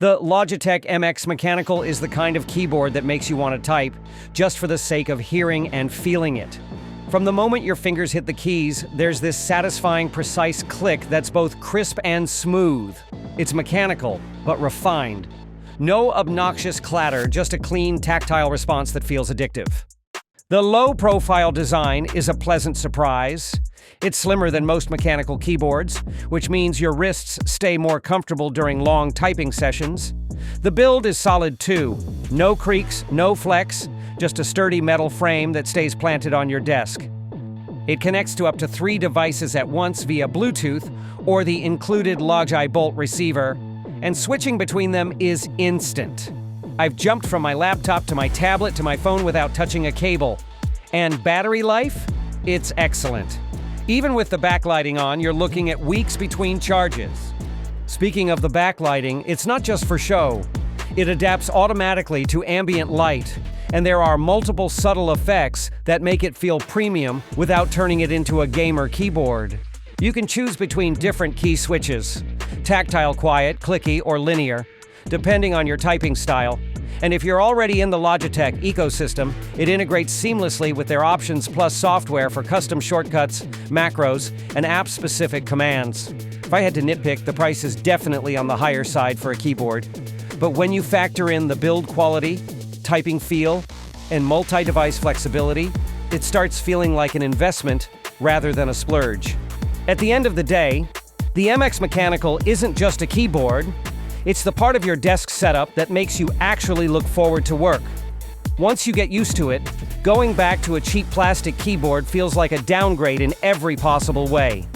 The Logitech MX Mechanical is the kind of keyboard that makes you want to type, just for the sake of hearing and feeling it. From the moment your fingers hit the keys, there's this satisfying, precise click that's both crisp and smooth. It's mechanical, but refined. No obnoxious clatter, just a clean, tactile response that feels addictive. The low-profile design is a pleasant surprise. It's slimmer than most mechanical keyboards, which means your wrists stay more comfortable during long typing sessions. The build is solid too. No creaks, no flex, just a sturdy metal frame that stays planted on your desk. It connects to up to 3 devices at once via Bluetooth or the included Logitech receiver, and switching between them is instant. I've jumped from my laptop to my tablet to my phone without touching a cable. And battery life? It's excellent. Even with the backlighting on, you're looking at weeks between charges. Speaking of the backlighting, it's not just for show. It adapts automatically to ambient light, and there are multiple subtle effects that make it feel premium without turning it into a gamer keyboard. You can choose between different key switches: tactile quiet, clicky, or linear, depending on your typing style. And if you're already in the Logitech ecosystem, it integrates seamlessly with their Options Plus software for custom shortcuts, macros, and app-specific commands. If I had to nitpick, the price is definitely on the higher side for a keyboard. But when you factor in the build quality, typing feel, and multi-device flexibility, it starts feeling like an investment rather than a splurge. At the end of the day, the MX Mechanical isn't just a keyboard. It's the part of your desk setup that makes you actually look forward to work. Once you get used to it, going back to a cheap plastic keyboard feels like a downgrade in every possible way.